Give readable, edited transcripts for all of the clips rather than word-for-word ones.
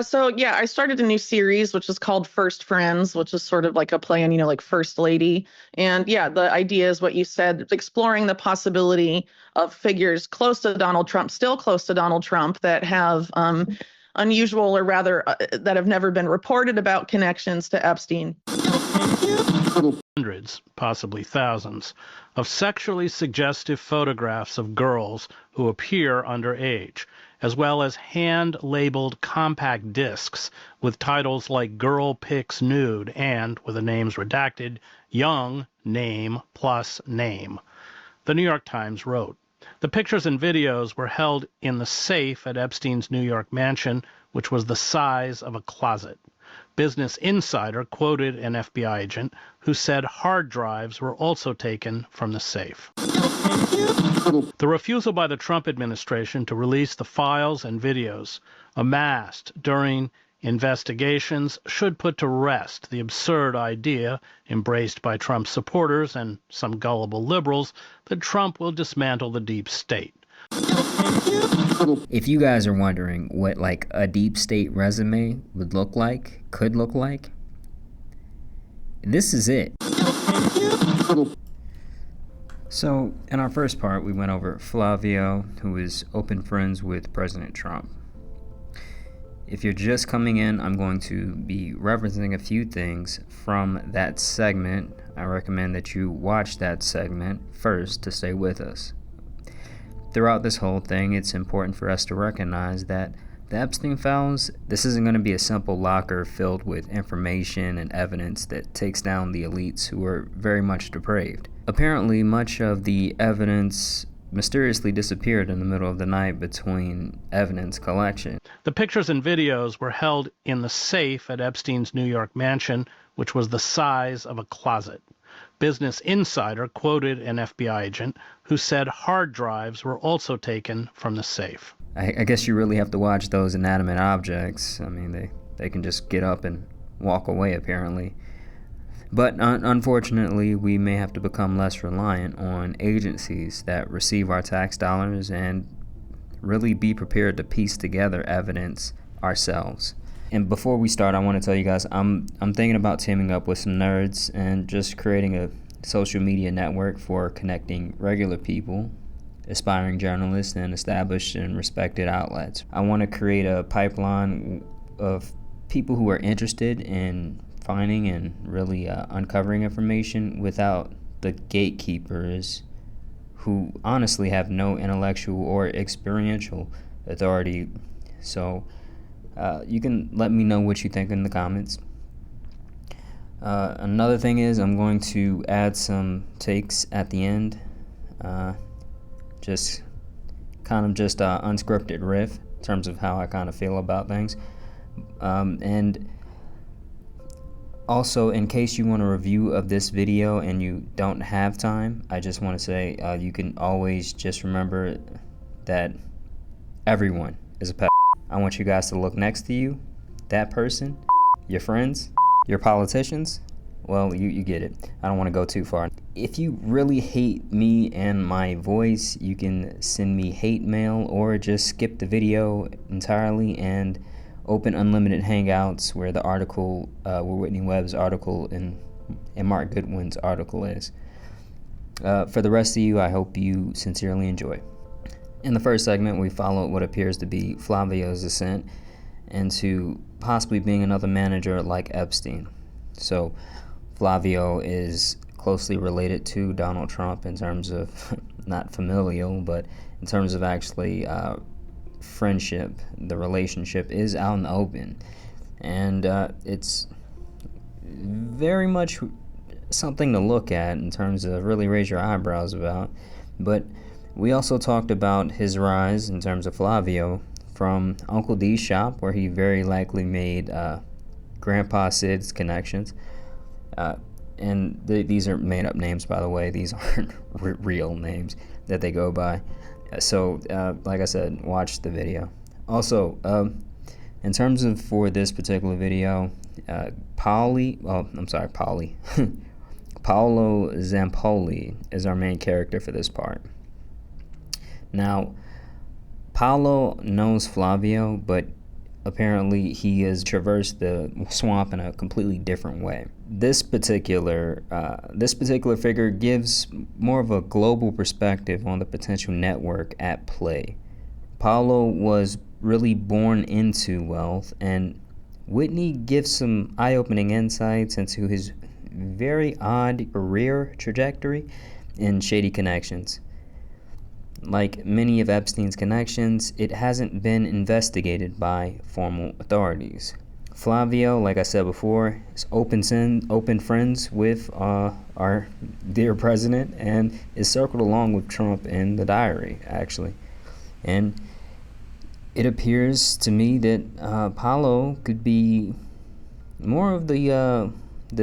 So yeah, I started a new series which is called First Friends, which is sort of like a play on, like First Lady. And yeah, the idea is what you said, exploring the possibility of figures close to Donald Trump, still close to Donald Trump, that have unusual, or rather, that have never been reported about connections to Epstein. Hundreds, possibly thousands, of sexually suggestive photographs of girls who appear underage, as well as hand-labeled compact discs with titles like Girl Pics Nude and, with the names redacted, Young Name plus Name. The New York Times wrote, the pictures and videos were held in the safe at Epstein's New York mansion, which was the size of a closet. Business Insider quoted an FBI agent who said hard drives were also taken from the safe. The refusal by the Trump administration to release the files and videos amassed during investigations should put to rest the absurd idea, embraced by Trump's supporters and some gullible liberals, that Trump will dismantle the deep state. If you guys are wondering what like a deep state resume would look like, could look like, this is it. So in our first part, we went over Flavio, who is open friends with President Trump. If you're just coming in, I'm going to be referencing a few things from that segment. I recommend that you watch that segment first to stay with us. Throughout this whole thing, it's important for us to recognize that the Epstein files, this isn't going to be a simple locker filled with information and evidence that takes down the elites who are very much depraved. Apparently, much of the evidence mysteriously disappeared in the middle of the night between evidence collection. The pictures and videos were held in the safe at Epstein's New York mansion, which was the size of a closet. Business Insider quoted an FBI agent who said hard drives were also taken from the safe. I guess you really have to watch those inanimate objects. I mean, they can just get up and walk away, apparently. But unfortunately, we may have to become less reliant on agencies that receive our tax dollars and really be prepared to piece together evidence ourselves. And before we start, I want to tell you guys, I'm thinking about teaming up with some nerds and just creating a social media network for connecting regular people, aspiring journalists, and established and respected outlets. I want to create a pipeline of people who are interested in finding and really uncovering information without the gatekeepers who honestly have no intellectual or experiential authority. So you can let me know what you think in the comments. Another thing is I'm going to add some takes at the end, just unscripted riff in terms of how I kind of feel about things. And also, in case you want a review of this video and you don't have time, I just want to say you can always just remember that everyone is a pet. I want you guys to look next to you, that person, your friends, your politicians. Well, you get it. I don't want to go too far. If you really hate me and my voice, you can send me hate mail or just skip the video entirely and open unlimited hangouts where the article, where Whitney Webb's article and Mark Goodwin's article is. For the rest of you, I hope you sincerely enjoy. In the first segment, we follow what appears to be Flavio's ascent into possibly being another manager like Epstein. So Flavio is closely related to Donald Trump in terms of not familial, but in terms of actually friendship. The relationship is out in the open, and it's very much something to look at in terms of really raise your eyebrows about. But we also talked about his rise in terms of Flavio from Uncle D's shop, where he very likely made Grandpa Sid's connections. And these are made up names, by the way. These aren't real names that they go by. So, like I said, watch the video. Also, in terms of for this particular video, Paolo Zapolli is our main character for this part. Now, Paolo knows Flavio, but apparently he has traversed the swamp in a completely different way. This particular figure gives more of a global perspective on the potential network at play. Paolo was really born into wealth, and Whitney gives some eye-opening insights into his very odd career trajectory and shady connections. Like many of Epstein's connections, it hasn't been investigated by formal authorities. Flavio, like I said before, is open friends with our dear president and is circled along with Trump in the diary, actually. And it appears to me that Paolo could be more of the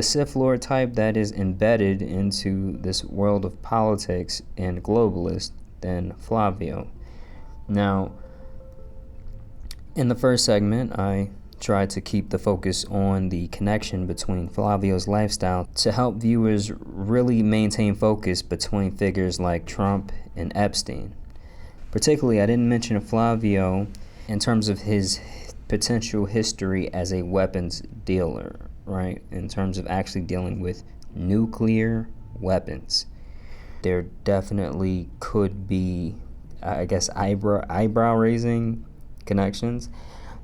Sith Lord type that is embedded into this world of politics and globalist than Flavio. Now, in the first segment, I tried to keep the focus on the connection between Flavio's lifestyle to help viewers really maintain focus between figures like Trump and Epstein. Particularly, I didn't mention Flavio in terms of his potential history as a weapons dealer, right? In terms of actually dealing with nuclear weapons. There definitely could be, I guess, eyebrow-raising connections.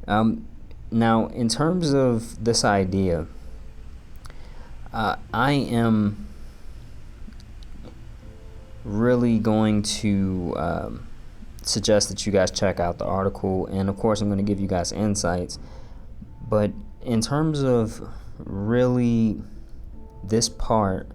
Now, in terms of this idea, I am really going to suggest that you guys check out the article, and of course I'm going to give you guys insights. But in terms of really this part,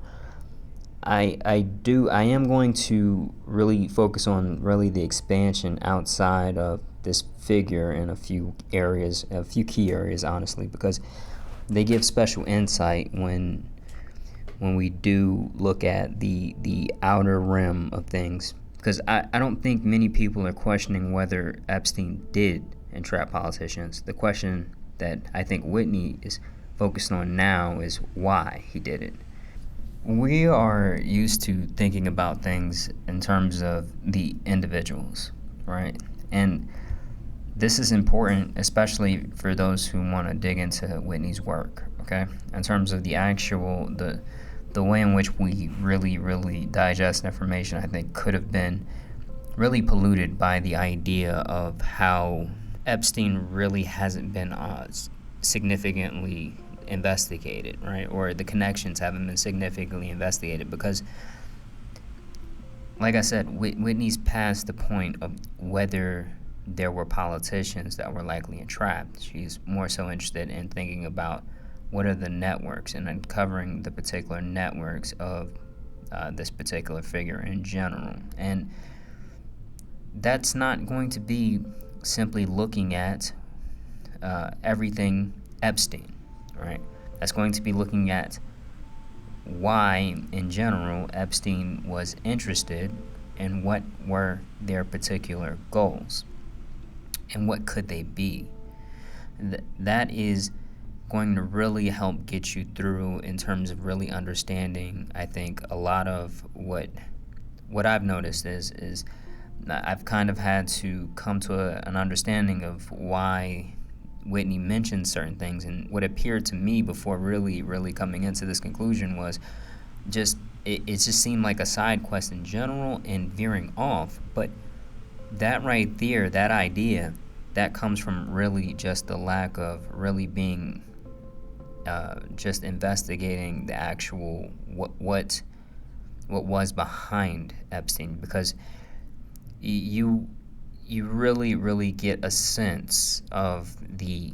I am going to really focus on really the expansion outside of this figure in a few key areas, honestly, because they give special insight when we do look at the outer rim of things. Because I don't think many people are questioning whether Epstein did entrap politicians. The question that I think Whitney is focused on now is why he did it. We are used to thinking about things in terms of the individuals, right? And this is important, especially for those who want to dig into Whitney's work, okay? In terms of the actual, the way in which we really digest information, I think could have been really polluted by the idea of how Epstein really hasn't been significantly investigated, right? Or the connections haven't been significantly investigated because, like I said, Whitney's past the point of whether there were politicians that were likely entrapped. She's more so interested in thinking about what are the networks and uncovering the particular networks of this particular figure in general. And that's not going to be simply looking at everything Epstein, right? That's going to be looking at why, in general, Epstein was interested and what were their particular goals and what could they be. That is going to really help get you through in terms of really understanding, I think, a lot of what I've noticed is I've kind of had to come to an understanding of why Whitney mentioned certain things, and what appeared to me before really coming into this conclusion was just it just seemed like a side quest in general and veering off. But that right there, that idea, that comes from really just the lack of really being just investigating the actual what was behind Epstein, because you really get a sense of the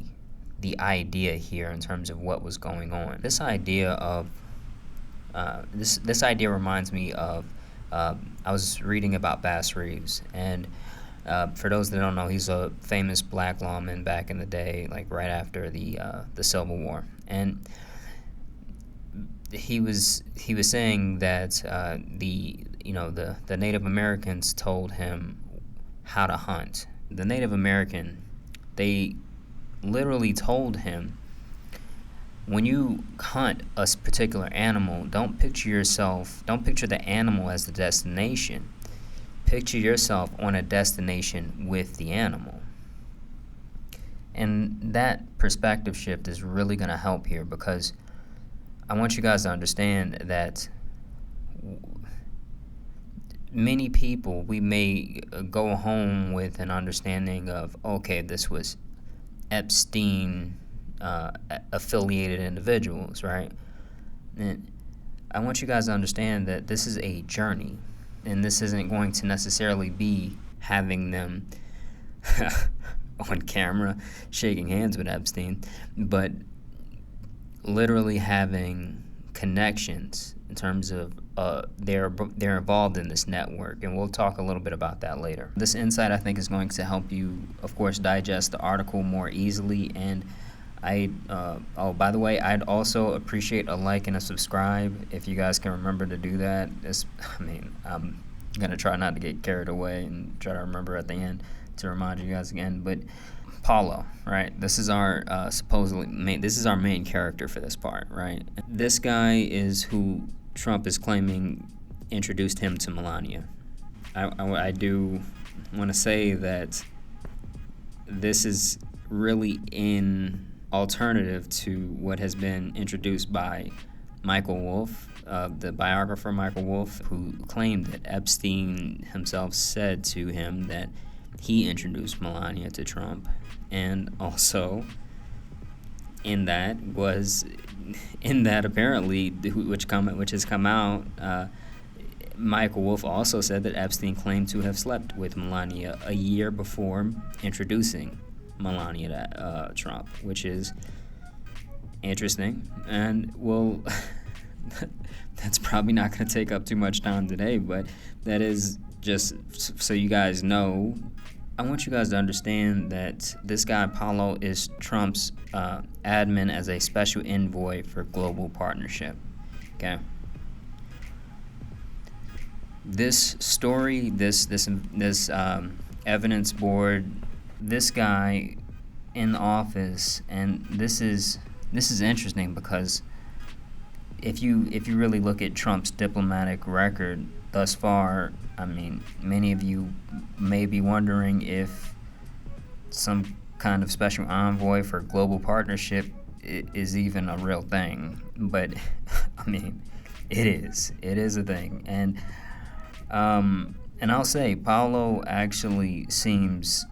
idea here in terms of what was going on. This idea of this idea reminds me of I was reading about Bass Reeves, and for those that don't know, he's a famous black lawman back in the day, like right after the Civil War, and he was saying that the Native Americans told him how to hunt. The Native American, they literally told him, when you hunt a particular animal, don't picture the animal as the destination. Picture yourself on a destination with the animal. And that perspective shift is really going to help here, because I want you guys to understand that many people, we may go home with an understanding of, okay, this was Epstein affiliated individuals, right? And I want you guys to understand that this is a journey, and this isn't going to necessarily be having them on camera shaking hands with Epstein, but literally having connections in terms of they're involved in this network, and we'll talk a little bit about that later. This insight, I think, is going to help you, of course, digest the article more easily. And oh, by the way, I'd also appreciate a like and a subscribe if you guys can remember to do that. I'm gonna try not to get carried away and try to remember at the end to remind you guys again. But Paolo, right? This is our this is our main character for this part, right? This guy is who Trump is claiming introduced him to Melania. I do want to say that this is really in alternative to what has been introduced by Michael Wolff, the biographer Michael Wolff, who claimed that Epstein himself said to him that he introduced Melania to Trump. And also in that apparently, which has come out, Michael Wolff also said that Epstein claimed to have slept with Melania a year before introducing Melania to Trump, which is interesting. And well, that's probably not going to take up too much time today, but that is just so you guys know. I want you guys to understand that this guy, Paolo, is Trump's admin as a special envoy for global partnership. Okay. This story, this evidence board, this guy in the office, and this is interesting because if you really look at Trump's diplomatic record thus far, I mean, many of you may be wondering if some kind of special envoy for global partnership is even a real thing. But, I mean, it is. It is a thing. And I'll say, Paolo actually seems,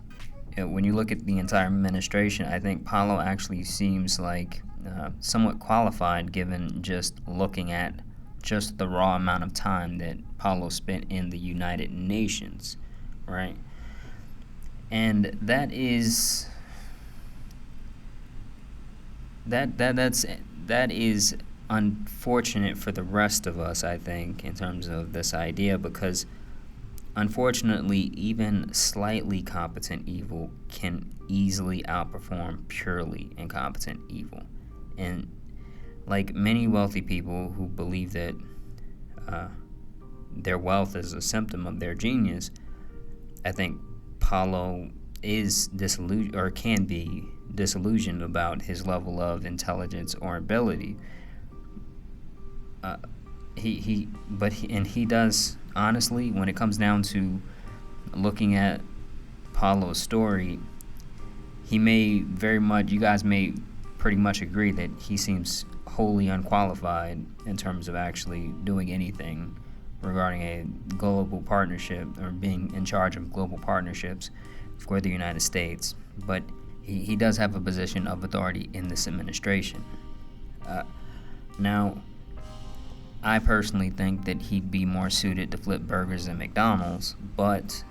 when you look at the entire administration, I think Paolo actually seems like somewhat qualified, given just looking at just the raw amount of time that Paolo spent in the United Nations, right? And that is unfortunate for the rest of us, I think, in terms of this idea, because unfortunately, even slightly competent evil can easily outperform purely incompetent evil. And like many wealthy people who believe that their wealth is a symptom of their genius, I think Paolo is disillusioned, or can be disillusioned, about his level of intelligence or ability. He does, honestly, when it comes down to looking at Paolo's story, you guys may pretty much agree that he seems wholly unqualified in terms of actually doing anything regarding a global partnership or being in charge of global partnerships for the United States. But he does have a position of authority in this administration. Now, I personally think that he'd be more suited to flip burgers at McDonald's, but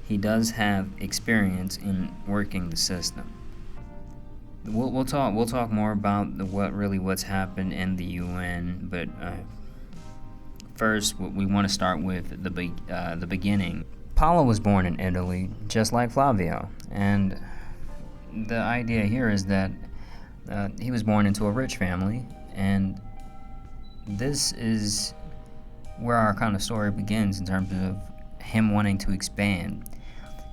he does have experience in working the system. We'll talk more about what's happened in the UN, but first we want to start with the beginning. Paolo was born in Italy, just like Flavio, and the idea here is that he was born into a rich family, and this is where our kind of story begins in terms of him wanting to expand.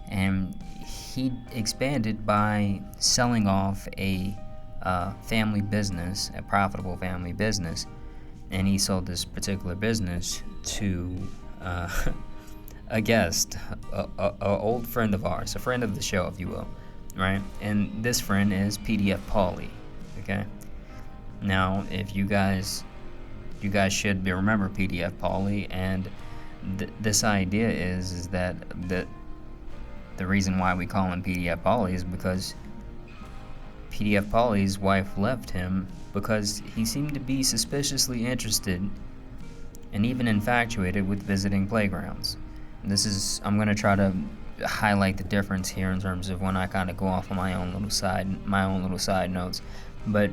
And he expanded by selling off a family business, a profitable family business, and he sold this particular business to a guest, a old friend of ours, a friend of the show, if you will, right? And this friend is PDF Pauly, okay? Now, if you guys should remember PDF Pauly, and this idea is that the reason why we call him PDF Pauly is because PDF Pauly's wife left him because he seemed to be suspiciously interested and even infatuated with visiting playgrounds. I'm going to try to highlight the difference here in terms of when I kind of go off on my own little side notes. But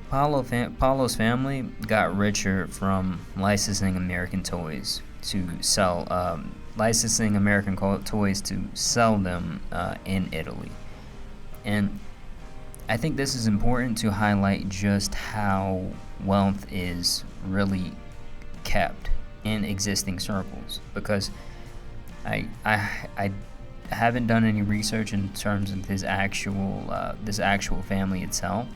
Paolo's family got richer from licensing American toys to sell them in Italy. And I think this is important to highlight just how wealth is really kept in existing circles, because I haven't done any research in terms of this actual family itself,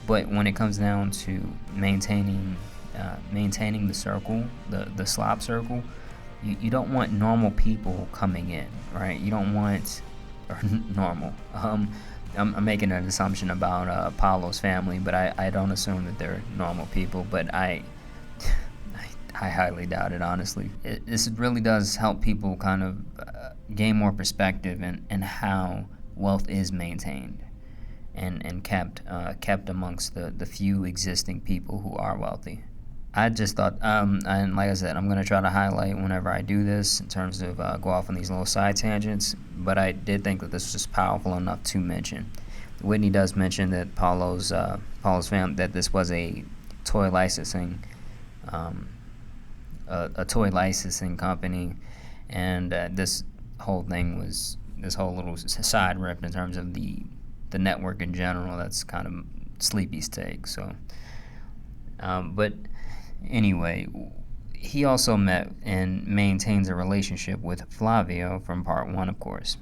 but when it comes down to maintaining the circle, the slop circle, you don't want normal people coming in, right? You don't want normal. I'm making an assumption about Paolo's family, but I don't assume that they're normal people. But I highly doubt it, honestly. This really does help people kind of gain more perspective in how wealth is maintained and kept amongst the few existing people who are wealthy. I just thought, and like I said, I'm going to try to highlight whenever I do this in terms of go off on these little side tangents, but I did think that this was powerful enough to mention. Whitney does mention that Paolo's family, that this was a toy licensing company, and this whole little side rip in terms of the network in general, that's kind of Sleepy's take. So, but anyway, he also met and maintains a relationship with Flavio from part 1, of course.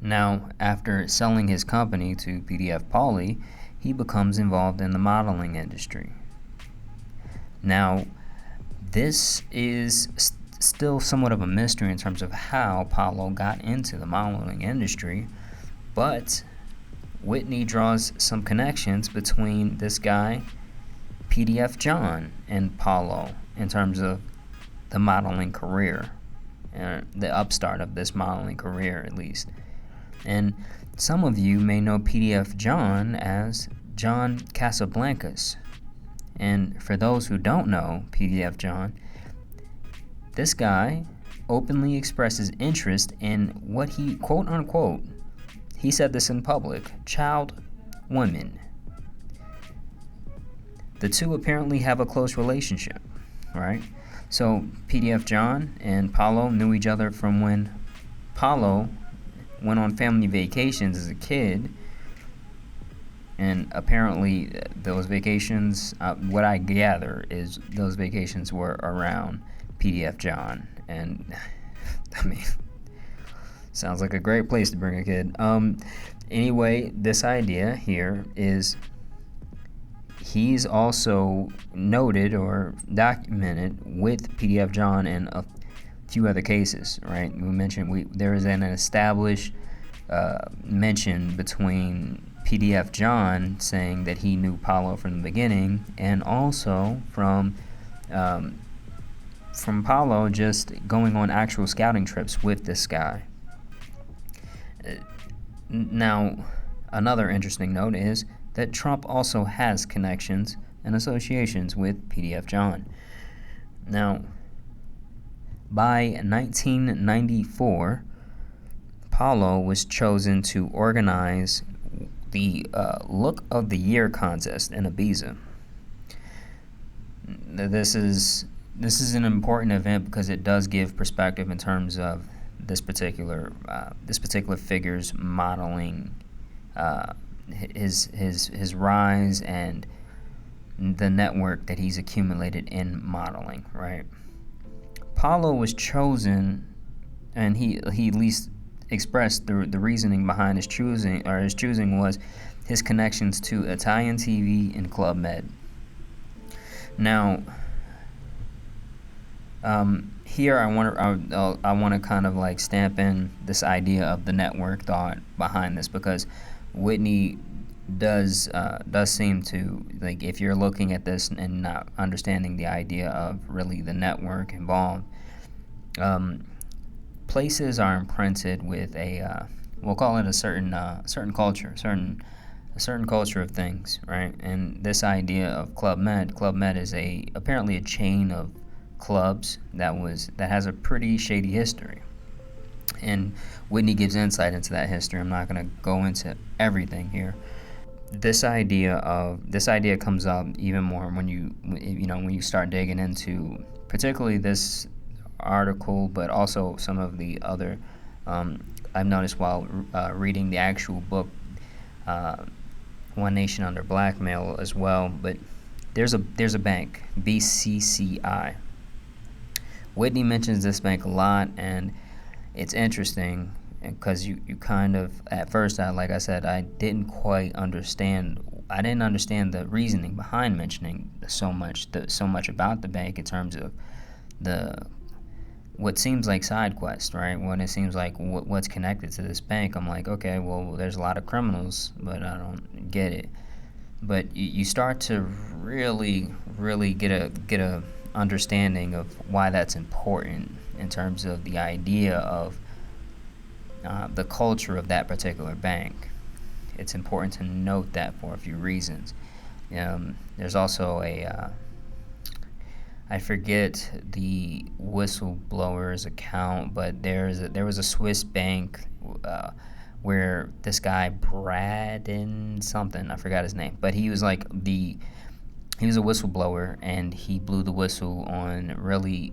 Now, after selling his company to PDF Pauly, he becomes involved in the modeling industry. Now, this is still somewhat of a mystery in terms of how Paolo got into the modeling industry, but Whitney draws some connections between this guy, PDF John, and Paolo in terms of the modeling career, the upstart of this modeling career at least. And some of you may know PDF John as John Casablancas. And for those who don't know PDF John, this guy openly expresses interest in what he, quote unquote, he said this in public, child women. The two apparently have a close relationship, right? So PDF John and Paolo knew each other from when Paolo went on family vacations as a kid, and apparently those vacations, what I gather is those vacations were around PDF John, and I mean, sounds like a great place to bring a kid. Anyway, this idea here is he's also noted or documented with PDF John and a few other cases, right? We mentioned there is an established mention between PDF John saying that he knew Paolo from the beginning, and also from Paolo just going on actual scouting trips with this guy. Now, another interesting note is that Trump also has connections and associations with PDF John. Now, by 1994, Paolo was chosen to organize the Look of the Year contest in Ibiza. This is an important event because it does give perspective in terms of this particular figure's modeling, his rise and the network that he's accumulated in modeling, right? Paolo was chosen, and he at least expressed the reasoning behind his choosing was his connections to Italian TV and Club Med. Now, here I want to kind of like stamp in this idea of the network thought behind this, because Whitney does seem to, like, if you're looking at this and not understanding the idea of really the network involved, places are imprinted with a we'll call it a certain culture, a certain culture of things, right? And this idea of Club Med is apparently a chain of clubs that has a pretty shady history. And Whitney gives insight into that history. I'm not going to go into everything here. This idea comes up even more when you start digging into particularly this article, but also some of the other I've noticed while reading the actual book, One Nation Under Blackmail as well. But there's a bank, BCCI. Whitney mentions this bank a lot, and it's interesting because you kind of, at first, like I said, I didn't understand the reasoning behind mentioning so much about the bank in terms of what seems like side quest, right? When it seems like what's connected to this bank, I'm like, okay, well, there's a lot of criminals, but I don't get it. But you start to really get a understanding of why that's important in terms of the idea of the culture of that particular bank. It's important to note that for a few reasons. There's also I forget the whistleblower's account, but there was a Swiss bank where this guy Braden something, I forgot his name, but he was a whistleblower, and he blew the whistle on really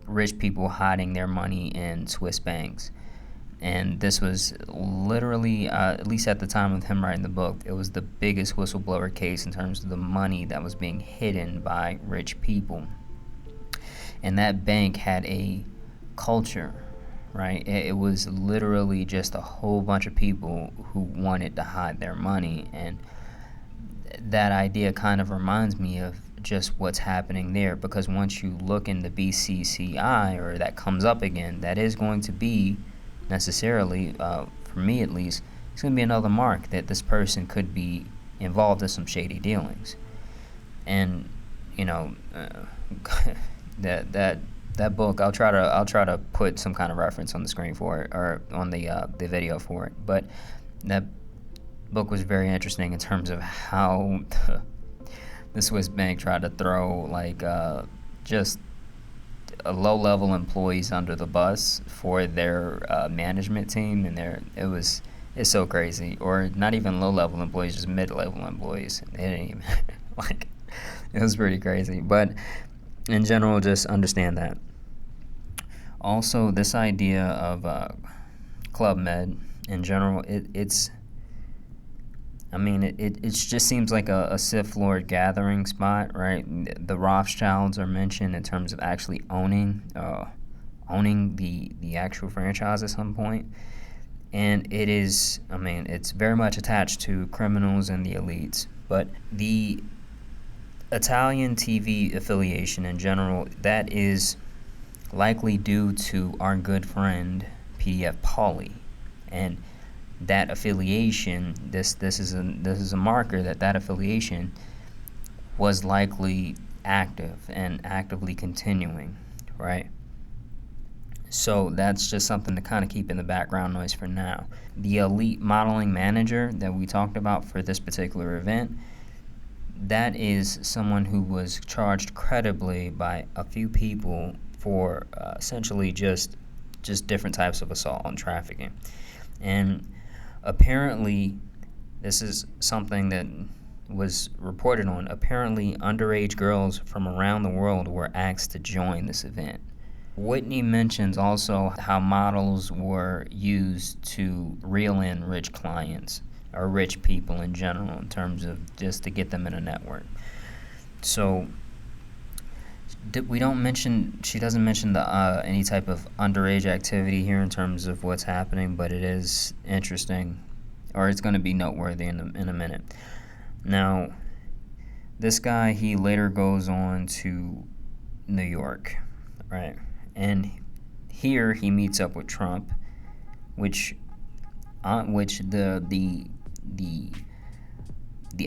rich people hiding their money in Swiss banks. And this was literally, at least at the time of him writing the book, it was the biggest whistleblower case in terms of the money that was being hidden by rich people. And that bank had a culture, right? It was literally just a whole bunch of people who wanted to hide their money. And that idea kind of reminds me of just what's happening there, because once you look in the BCCI, or that comes up again, that is going to be necessarily, for me at least, it's going to be another mark that this person could be involved in some shady dealings. And that book, I'll try to put some kind of reference on the screen for it, or on the video for it. But that book was very interesting in terms of how the Swiss bank tried to throw just low-level employees under the bus for their management team, and it's so crazy. Or not even low-level employees, just mid-level employees. They didn't even it was pretty crazy. But in general, just understand that. Also, this idea of Club Med in general, it just seems like a Sith Lord gathering spot, right? The Rothschilds are mentioned in terms of actually owning the actual franchise at some point. And it is, it's very much attached to criminals and the elites. But the Italian TV affiliation in general, that is likely due to our good friend PDF Pauly. And that affiliation, this is a marker that affiliation was likely active and actively continuing, right? So that's just something to kind of keep in the background noise for now. The elite modeling manager that we talked about for this particular event, that is someone who was charged credibly by a few people for essentially just different types of assault and trafficking. And apparently, this is something that was reported on. Apparently, underage girls from around the world were asked to join this event. Whitney mentions also how models were used to reel in rich clients, or rich people in general, in terms of just to get them in a network. So she doesn't mention any type of underage activity here in terms of what's happening, but it is interesting, or it's going to be noteworthy in a minute. Now, this guy, he later goes on to New York, right? And here he meets up with Trump, which the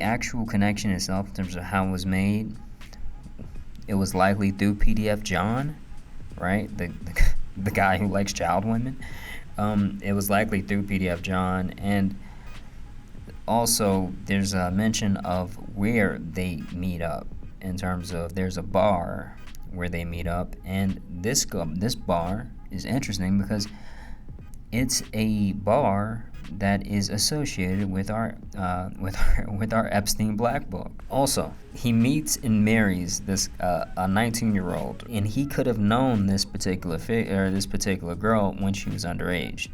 actual connection itself in terms of how it was made, it was likely through PDF John, right? The guy who likes child women. It was likely through PDF John, and also there's a mention of where they meet up in terms of there's a bar where they meet up, and this bar is interesting because it's a bar that is associated with our Epstein Black Book. Also, he meets and marries this a 19-year-old, and he could have known this particular girl when she was underage.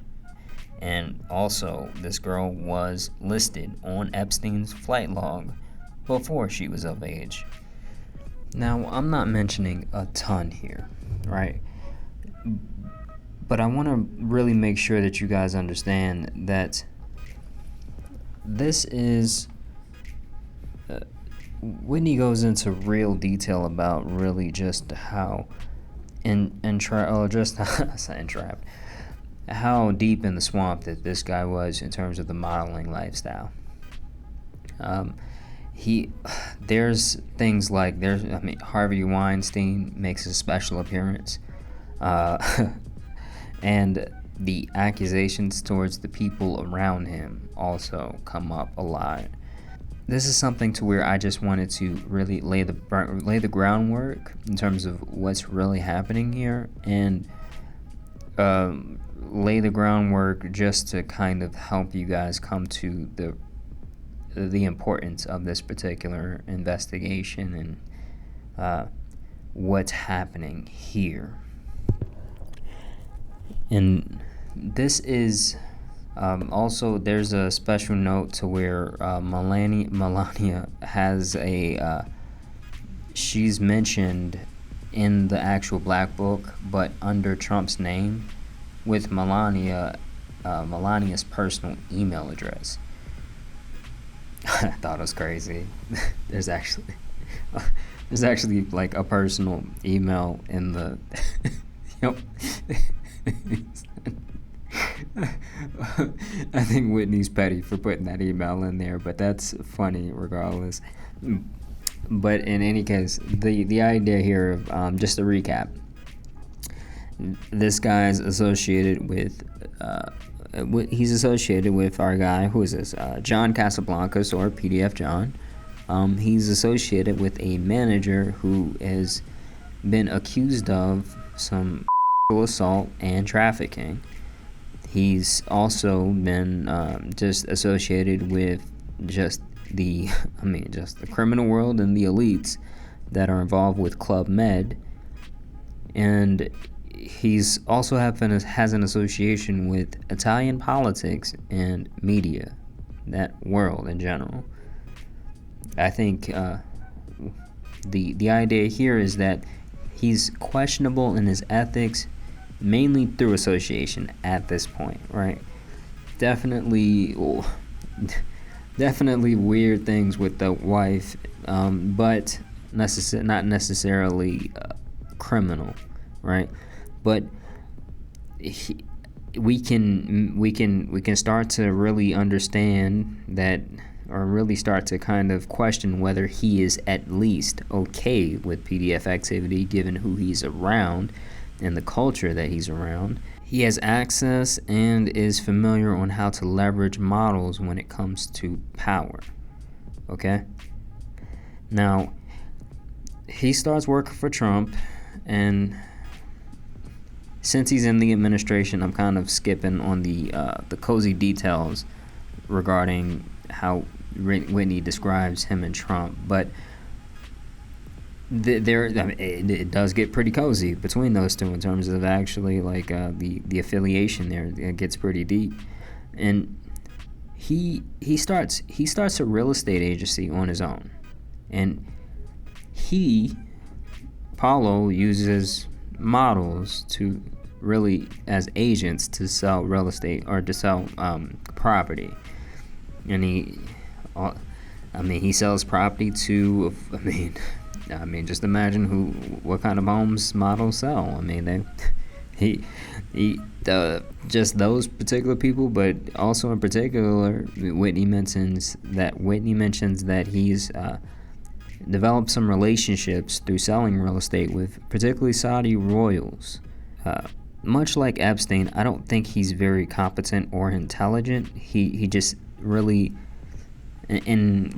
And also, this girl was listed on Epstein's flight log before she was of age. Now, I'm not mentioning a ton here, right? But I want to really make sure that you guys understand that this is... Whitney goes into real detail about really just how how deep in the swamp that this guy was in terms of the modeling lifestyle. There's things like Harvey Weinstein makes a special appearance, and the accusations towards the people around him also come up a lot. This is something to where I just wanted to really lay the groundwork in terms of what's really happening here, and lay the groundwork just to kind of help you guys come to the importance of this particular investigation and what's happening here. And this is also, there's a special note to where Melania has she's mentioned in the actual Black Book, but under Trump's name, with Melania's personal email address. I thought it was crazy. There's actually like a personal email in the yep. I think Whitney's petty for putting that email in there, but that's funny regardless. But in any case, the idea here of just to recap, this guy's associated with he's associated with our guy, who is this, John Casablancas, or PDF John. He's associated with a manager who has been accused of some assault and trafficking. He's also been just associated with just the criminal world and the elites that are involved with Club Med, and he's also has an association with Italian politics and media, that world in general. I think the idea here is that he's questionable in his ethics, mainly through association at this point, right? Definitely weird things with the wife, but not necessarily criminal, right? But we can start to really understand that, or really start to kind of question whether he is at least okay with PDF activity, given who he's around and the culture that he's around. He has access and is familiar on how to leverage models when it comes to power. Okay? Now, he starts working for Trump, and since he's in the administration, I'm kind of skipping on the cozy details regarding how Whitney describes him and Trump, but it does get pretty cozy between those two in terms of actually like the affiliation there. It gets pretty deep, and he starts a real estate agency on his own, and Paolo uses models to really as agents to sell real estate or to sell property, and he sells property to I mean, just imagine what kind of homes models sell. I mean, just those particular people, but also in particular, Whitney mentions that he's developed some relationships through selling real estate with particularly Saudi royals. Much like Epstein, I don't think he's very competent or intelligent. He just really, in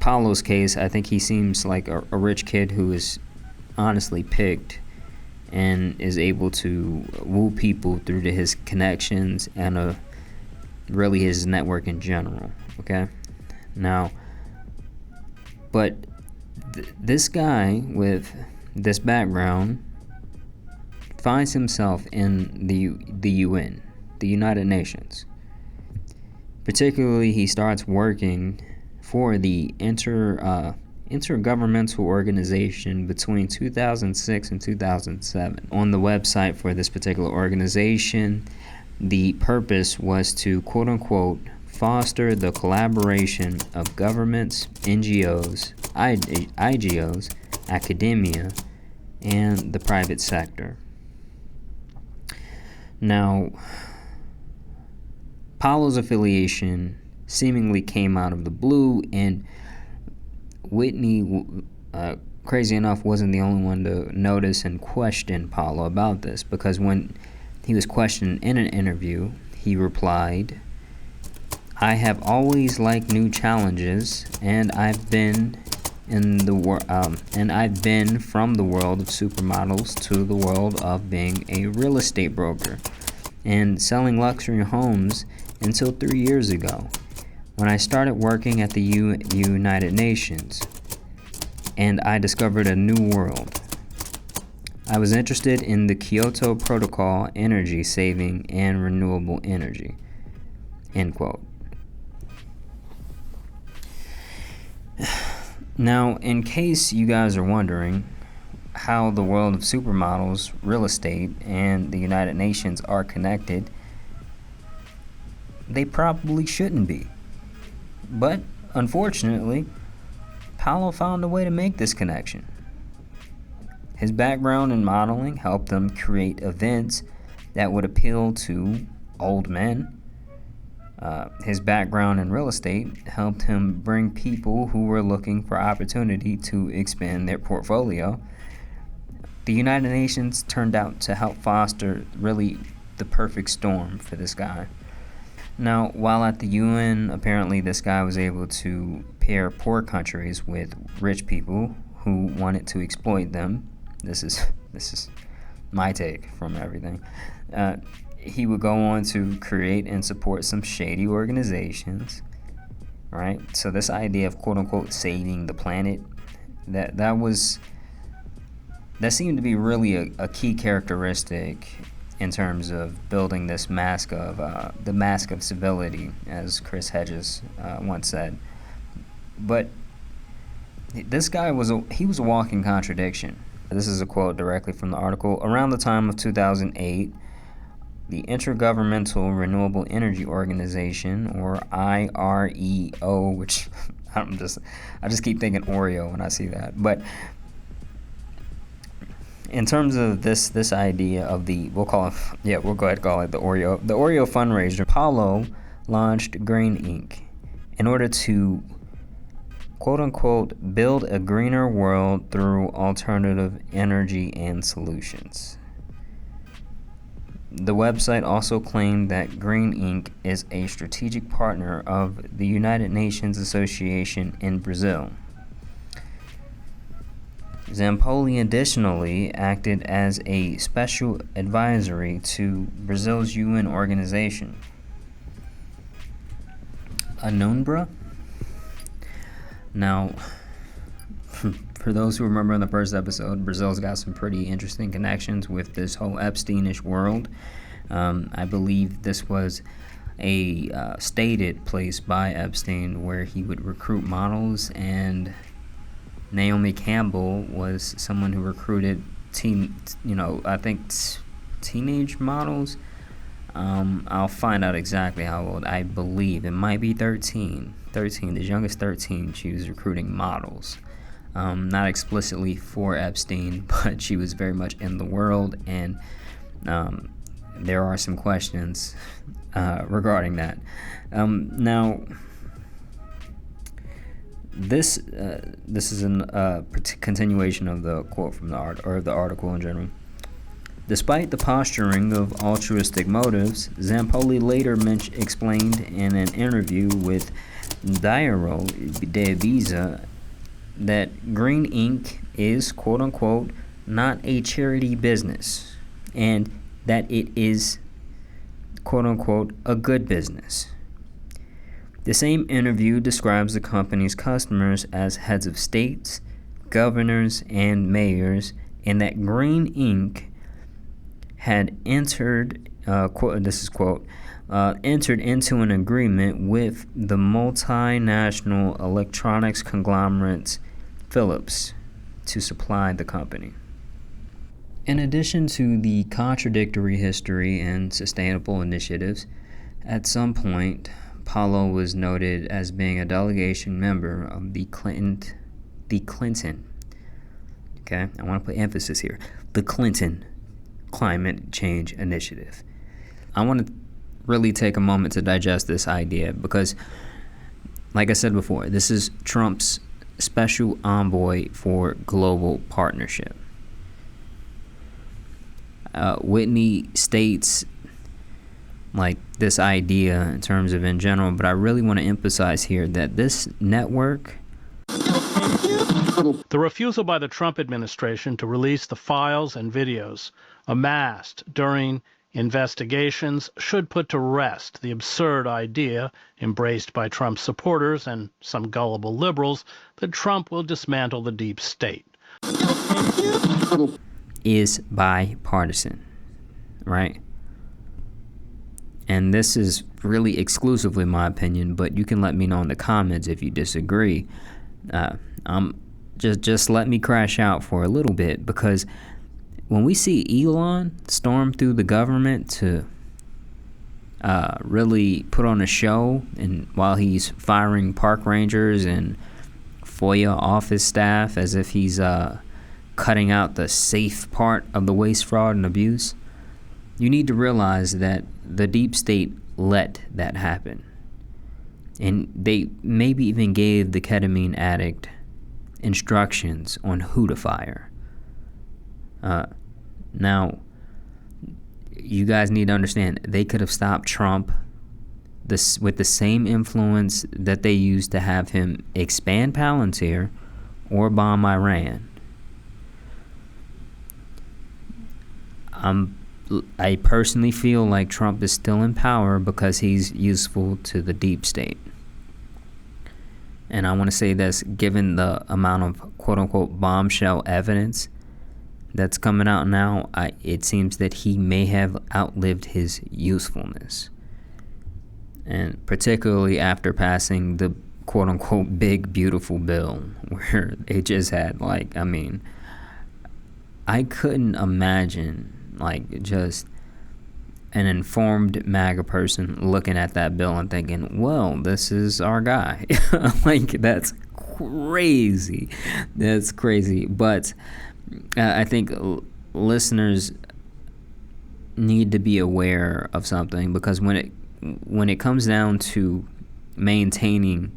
Paolo's case, I think he seems like a rich kid who is honestly picked and is able to woo people through to his connections and really his network in general. Okay, now, but this guy with this background finds himself in the UN, the United Nations. Particularly, he starts working for the intergovernmental organization between 2006 and 2007. On the website for this particular organization, the purpose was to, quote-unquote, foster the collaboration of governments, NGOs, IGOs, academia, and the private sector. Now, Paolo's affiliation seemingly came out of the blue, and Whitney, crazy enough, wasn't the only one to notice and question Paolo about this, because when he was questioned in an interview, he replied, "I have always liked new challenges, and I've been from the world of supermodels to the world of being a real estate broker and selling luxury homes until 3 years ago, when I started working at the United Nations, and I discovered a new world. I was interested in the Kyoto Protocol, energy saving, and renewable energy." End quote. Now, in case you guys are wondering how the world of supermodels, real estate, and the United Nations are connected, they probably shouldn't be. But, unfortunately, Paolo found a way to make this connection. His background in modeling helped him create events that would appeal to old men. His background in real estate helped him bring people who were looking for opportunity to expand their portfolio. The United Nations turned out to help foster really the perfect storm for this guy. Now, while at the UN, apparently this guy was able to pair poor countries with rich people who wanted to exploit them. This is my take from everything. He would go on to create and support some shady organizations, right? So this idea of quote-unquote saving the planet, that seemed to be really a key characteristic in terms of building this the mask of civility, as Chris Hedges once said. But this guy was a walking contradiction. This is a quote directly from the article. Around the time of 2008, the Intergovernmental Renewable Energy Organization, or IREO, which I just keep thinking Oreo when I see that. But in terms of this idea of we'll go ahead and call it the Oreo fundraiser, Paolo launched Green Inc. in order to quote-unquote build a greener world through alternative energy and solutions. The website also claimed that Green Inc. is a strategic partner of the United Nations Association in Brazil. Zapolli additionally acted as a special advisory to Brazil's UN organization, UNBRA. Now, for those who remember in the first episode, Brazil's got some pretty interesting connections with this whole Epsteinish world. I believe this was a stated place by Epstein where he would recruit models, and Naomi Campbell was someone who recruited teenage models. I'll find out exactly how old. I believe it might be 13. As young as 13, she was recruiting models. not explicitly for Epstein, but she was very much in the world, and there are some questions regarding that. Now, this is a continuation of the quote from the article in general. Despite the posturing of altruistic motives, Zapolli later explained in an interview with Diario de Visa that green ink is, quote-unquote, not a charity business, and that it is, quote-unquote, a good business. The same interview describes the company's customers as heads of states, governors, and mayors, and that green ink had entered, entered into an agreement with the multinational electronics conglomerate Philips to supply the company. In addition to the contradictory history and sustainable initiatives, at some point, Paolo was noted as being a delegation member of the Clinton. Okay, I want to put emphasis here. The Clinton Climate Change Initiative. I want to really take a moment to digest this idea because, like I said before, this is Trump's special envoy for global partnership. Whitney states like this idea in terms of in general, but I really want to emphasize here that this network. The refusal by the Trump administration to release the files and videos amassed during investigations should put to rest the absurd idea embraced by Trump's supporters and some gullible liberals that Trump will dismantle the deep state. Is bipartisan, right? And this is really exclusively my opinion, but you can let me know in the comments if you disagree. Just let me crash out for a little bit, because when we see Elon storm through the government to really put on a show, and while he's firing park rangers and FOIA office staff as if he's cutting out the safe part of the waste, fraud, and abuse, you need to realize that the deep state let that happen. And they maybe even gave the ketamine addict instructions on who to fire. Now, you guys need to understand, they could have stopped Trump with the same influence that they used to have him expand Palantir or bomb Iran. I personally feel like Trump is still in power because he's useful to the deep state. And I want to say this, given the amount of quote-unquote bombshell evidence that's coming out now, it seems that he may have outlived his usefulness. And particularly after passing the quote-unquote big, beautiful bill, where they just had, I couldn't imagine, just an informed MAGA person looking at that bill and thinking, well, this is our guy. That's crazy. That's crazy. But I think listeners need to be aware of something, because when it comes down to maintaining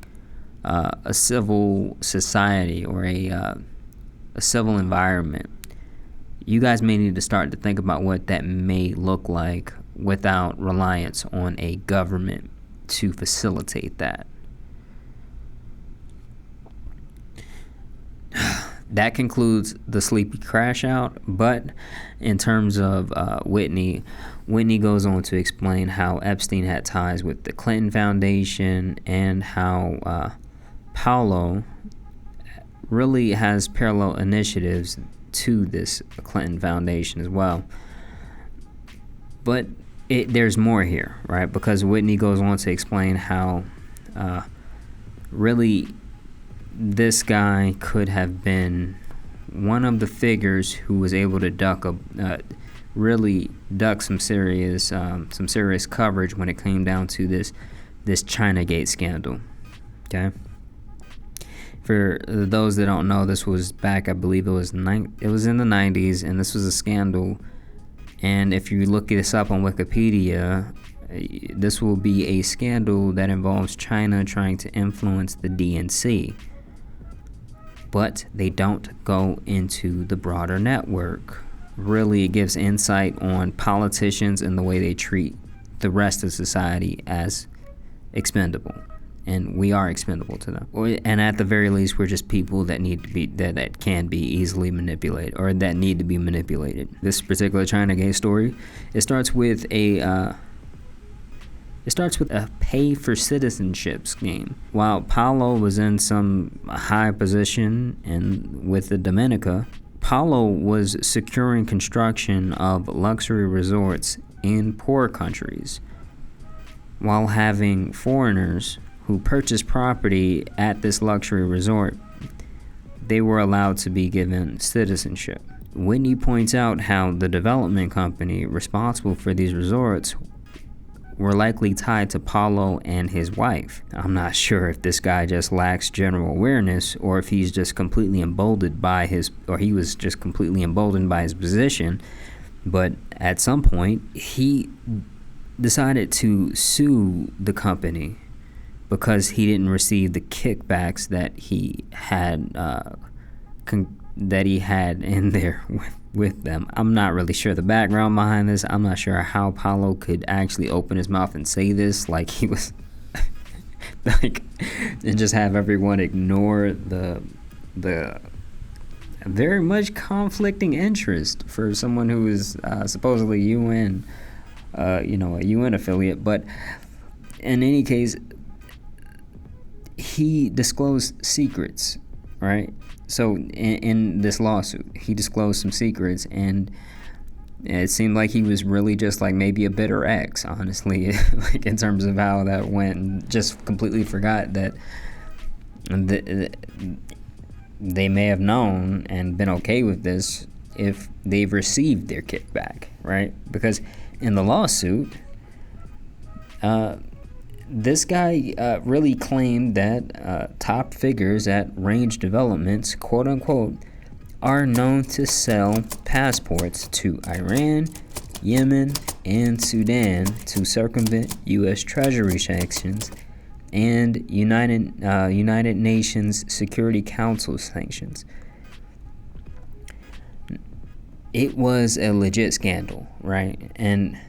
a civil society or a civil environment, you guys may need to start to think about what that may look like without reliance on a government to facilitate that. That concludes the sleepy crash out, but in terms of Whitney goes on to explain how Epstein had ties with the Clinton Foundation and how Paolo really has parallel initiatives to this Clinton Foundation as well. But there's more here, right? Because Whitney goes on to explain how really this guy could have been one of the figures who was able to duck some serious coverage when it came down to this Chinagate scandal. Okay, For those that don't know, this was back, I believe it was in the 90s, and this was a scandal. And if you look this up on Wikipedia, this will be a scandal that involves China trying to influence the DNC. But they don't go into the broader network. Really, it gives insight on politicians and the way they treat the rest of society as expendable. And we are expendable to them. And at the very least, we're just people that need to be that can be easily manipulated, or that need to be manipulated. This particular China gay story, it starts with a pay for citizenship scheme. While Paolo was in some high position and with the Dominica, Paolo was securing construction of luxury resorts in poor countries, while having foreigners who purchased property at this luxury resort, they were allowed to be given citizenship. Whitney points out how the development company responsible for these resorts were likely tied to Paolo and his wife. I'm not sure if this guy just lacks general awareness, or if he's just completely emboldened by his position. But at some point, he decided to sue the company because he didn't receive the kickbacks that he had in there with them. I'm not really sure the background behind this. I'm not sure how Paolo could actually open his mouth and say this like he was like, and just have everyone ignore the very much conflicting interest for someone who is supposedly UN, a UN affiliate. But in any case, he disclosed secrets, right? So in this lawsuit, he disclosed some secrets, and it seemed like he was really just like maybe a bitter ex, honestly, like in terms of how that went, and just completely forgot that they may have known and been okay with this if they've received their kickback, right? Because in the lawsuit, this guy really claimed that top figures at Range Developments, quote unquote, are known to sell passports to Iran, Yemen, and Sudan to circumvent U.S. Treasury sanctions and United Nations Security Council sanctions. It was a legit scandal, right? And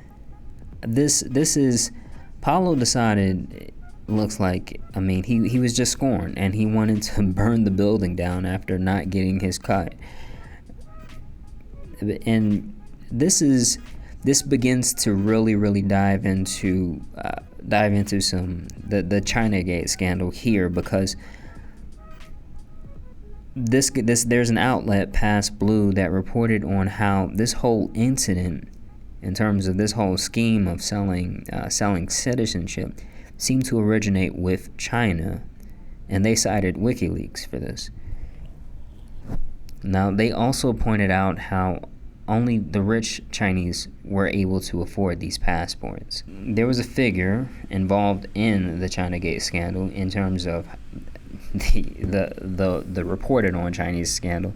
this is... Paolo decided, looks like, he was just scorned, and he wanted to burn the building down after not getting his cut. And this begins to really dive into some the Chinagate scandal here, because there's an outlet, Past Blue, that reported on how this whole incident, in terms of this whole scheme of selling citizenship, seemed to originate with China, and they cited WikiLeaks for this. Now, they also pointed out how only the rich Chinese were able to afford these passports. There was a figure involved in the Chinagate scandal in terms of the reported on Chinese scandal,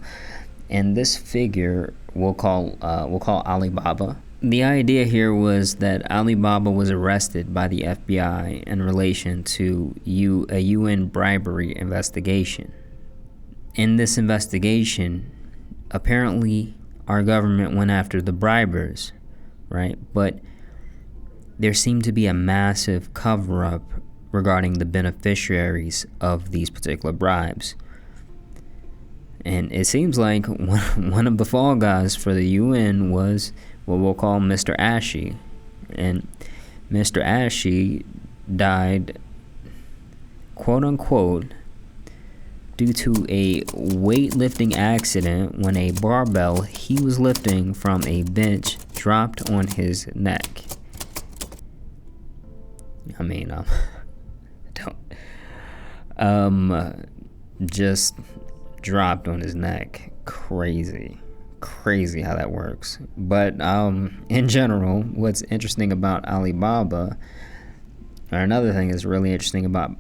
and this figure we'll call Alibaba. The idea here was that Alibaba was arrested by the FBI in relation to a UN bribery investigation. In this investigation, apparently our government went after the bribers, right? But there seemed to be a massive cover-up regarding the beneficiaries of these particular bribes. And it seems like one of the fall guys for the UN was what we'll call Mr. Ashy. And Mr. Ashy died, quote unquote, due to a weightlifting accident when a barbell he was lifting from a bench dropped on his neck. Just dropped on his neck. Crazy how that works. But in general, what's interesting about Alibaba or another thing that's really interesting about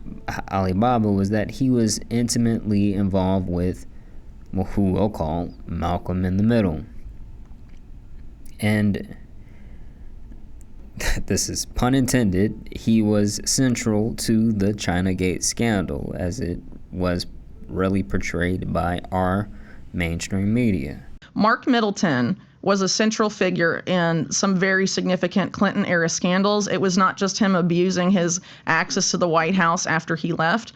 Alibaba was that he was intimately involved with, well, who we'll call Malcolm in the Middle. And this is pun intended, he was central to the Chinagate scandal as it was really portrayed by our mainstream media. Mark Middleton was a central figure in some very significant Clinton-era scandals. It was not just him abusing his access to the White House after he left.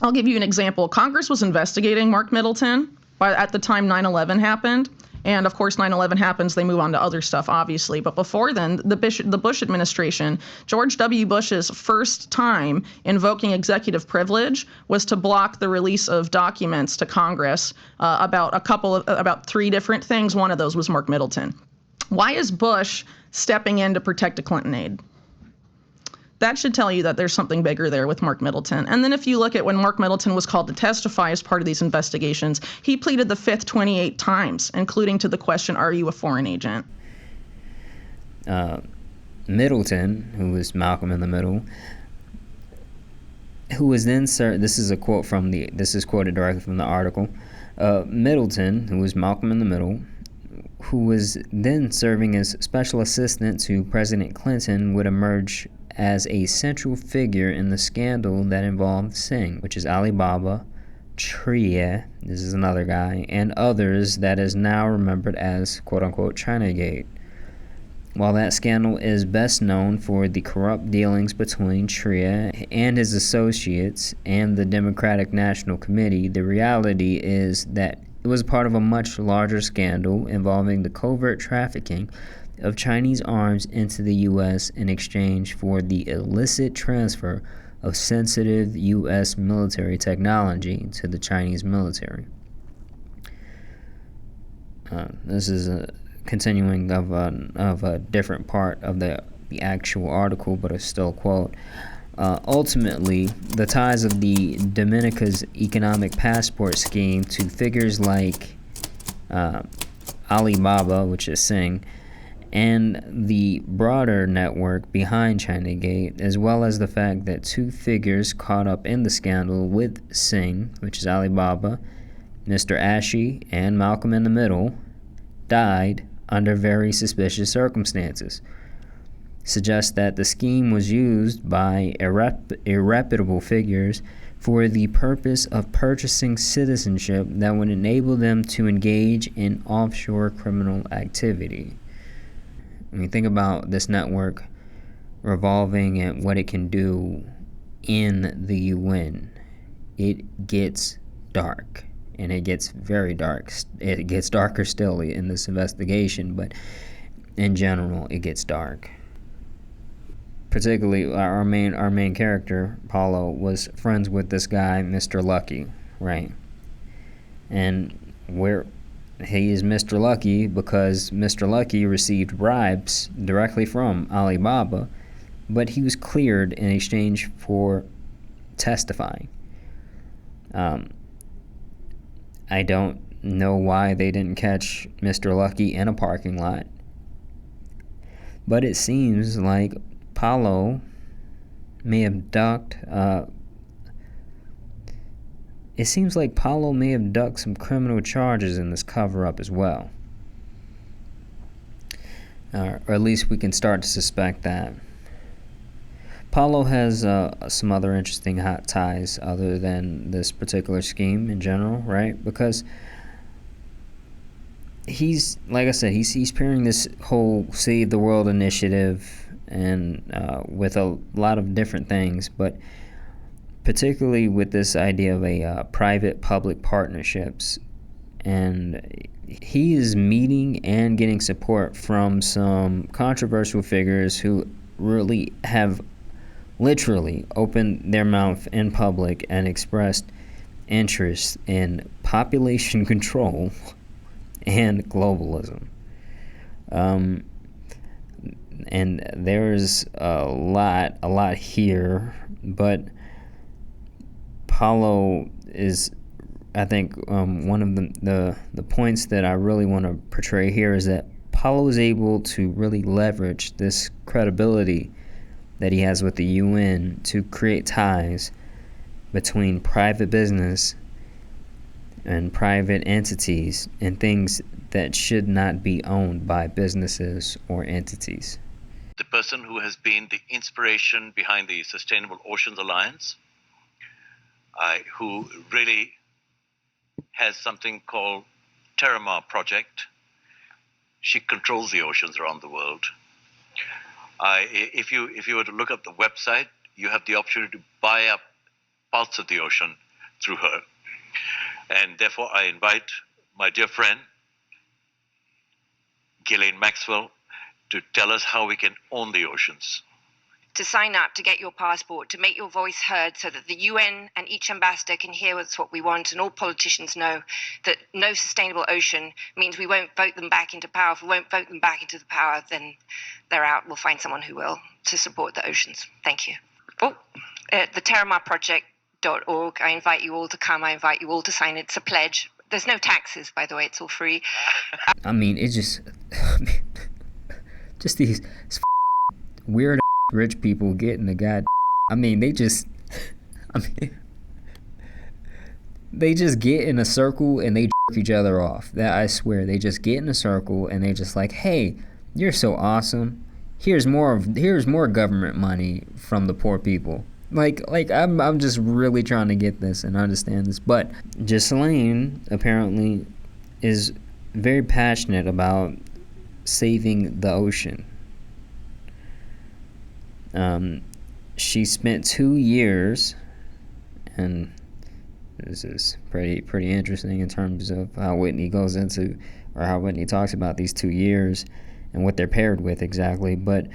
I'll give you an example. Congress was investigating Mark Middleton at the time 9/11 happened. And of course, 9/11 happens, they move on to other stuff, obviously. But before then, the Bush administration, George W. Bush's first time invoking executive privilege was to block the release of documents to Congress about 3 different things. One of those was Mark Middleton. Why is Bush stepping in to protect a Clinton aide? That should tell you that there's something bigger there with Mark Middleton. And then if you look at when Mark Middleton was called to testify as part of these investigations, he pleaded the Fifth 28 times, including to the question, are you a foreign agent? Middleton, who was Malcolm in the Middle, who was then this is a quote from this is quoted directly from the article. Middleton, who was Malcolm in the Middle, who was then serving as special assistant to President Clinton, would emerge as a central figure in the scandal that involved Singh, which is Alibaba, Tria, this is another guy, and others that is now remembered as quote-unquote Chinagate. While that scandal is best known for the corrupt dealings between Tria and his associates and the Democratic National Committee, the reality is that it was part of a much larger scandal involving the covert trafficking of Chinese arms into the U.S. in exchange for the illicit transfer of sensitive U.S. military technology to the Chinese military. This is a continuing of a different part of the actual article, but it's still a quote. Ultimately, the ties of the Dominica's economic passport scheme to figures like Alibaba, which is Singh, and the broader network behind Chinagate, as well as the fact that 2 figures caught up in the scandal with Singh, which is Alibaba, Mr. Ashi, and Malcolm in the Middle, died under very suspicious circumstances, suggests that the scheme was used by irreputable figures for the purpose of purchasing citizenship that would enable them to engage in offshore criminal activity. When you think about this network revolving and what it can do in the UN, it gets dark, and it gets very dark. It gets darker still in this investigation, but in general, it gets dark. Particularly, our main character, Paolo, was friends with this guy, Mr. Lucky, right? And he is Mr. Lucky because Mr. Lucky received bribes directly from Alibaba, but he was cleared in exchange for testifying. I don't know why they didn't catch Mr. Lucky in a parking lot, but it seems like Paolo may have ducked some criminal charges in this cover-up as well. Or at least we can start to suspect that. Paolo has some other interesting hot ties other than this particular scheme in general, right? Because he's, like I said, he's spearheading this whole Save the World initiative and with a lot of different things, but particularly with this idea of a private-public partnerships. And he is meeting and getting support from some controversial figures who really have literally opened their mouth in public and expressed interest in population control and globalism. And there's a lot here, but Paolo is, I think, one of the points that I really want to portray here is that Paolo is able to really leverage this credibility that he has with the UN to create ties between private business and private entities and things that should not be owned by businesses or entities. The person who has been the inspiration behind the Sustainable Oceans Alliance, who really has something called Terramar Project. She controls the oceans around the world. If you were to look at the website, you have the opportunity to buy up parts of the ocean through her. And therefore, I invite my dear friend, Ghislaine Maxwell, to tell us how we can own the oceans. To sign up, to get your passport, to make your voice heard so that the UN and each ambassador can hear what's what we want, and all politicians know that no sustainable ocean means we won't vote them back into power. If we won't vote them back into the power, then they're out. We'll find someone who will, to support the oceans. Thank you. The TerramarProject.org. I invite you all to come. I invite you all to sign it. It's a pledge. There's no taxes, by the way. It's all free. I mean, it's just these weird rich people getting the they just get in a circle and they jerk each other off. That, I swear, they just get in a circle and they just like, hey, you're so awesome. Here's more government money from the poor people. Like I'm just really trying to get this and understand this. But Ghislaine apparently is very passionate about saving the ocean. She spent 2 years, and this is pretty interesting in terms of how Whitney goes into, or how Whitney talks about these 2 years and what they're paired with exactly. But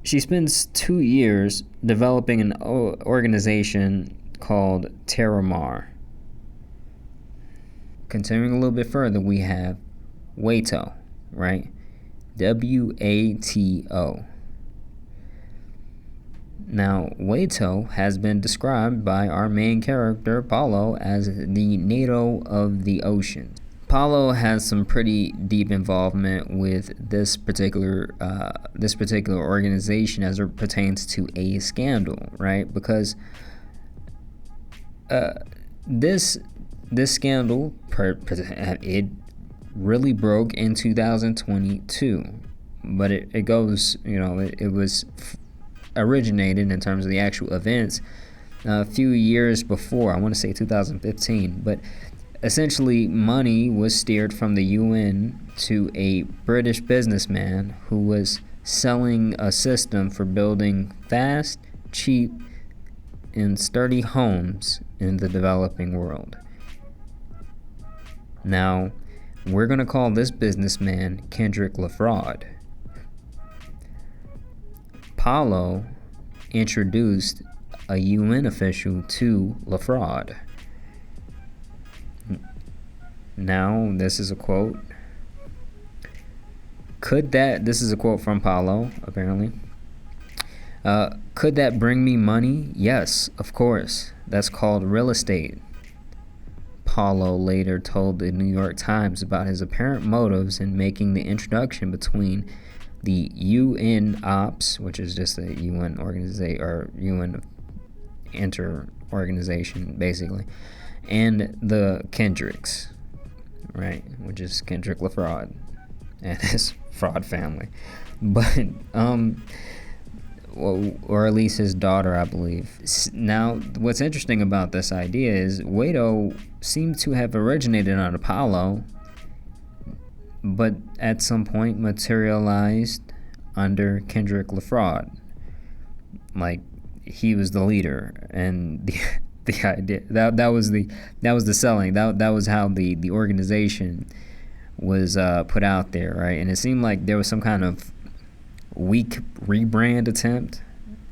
she spends 2 years developing an organization called Terramar. Continuing a little bit further, we have WATO, right? WATO. Now, WATO has been described by our main character, Paolo, as the NATO of the ocean. Paolo has some pretty deep involvement with this particular organization as it pertains to a scandal, right? Because this scandal, it really broke in 2022, but it goes, it was originated in terms of the actual events a few years before. I want to say 2015, but essentially money was steered from the UN to a British businessman who was selling a system for building fast, cheap, and sturdy homes in the developing world. Now, we're going to call this businessman Kendrick LaFraud. Paolo introduced a UN official to LaFraud. Now, this is a quote. This is a quote from Paolo, apparently. Could that bring me money? Yes, of course. That's called real estate. Paolo later told the New York Times about his apparent motives in making the introduction between the UN Ops, which is just a UN organization or UN inter-organization, basically, and the Kendricks, right, which is Kendrick LaFraud and his fraud family, but or at least his daughter, I believe. Now, what's interesting about this idea is WATO seems to have originated on Apollo, but at some point materialized under Kendrick LaFraud. Like, he was the leader, and the idea that was the selling. That was how the organization was put out there, right? And it seemed like there was some kind of weak rebrand attempt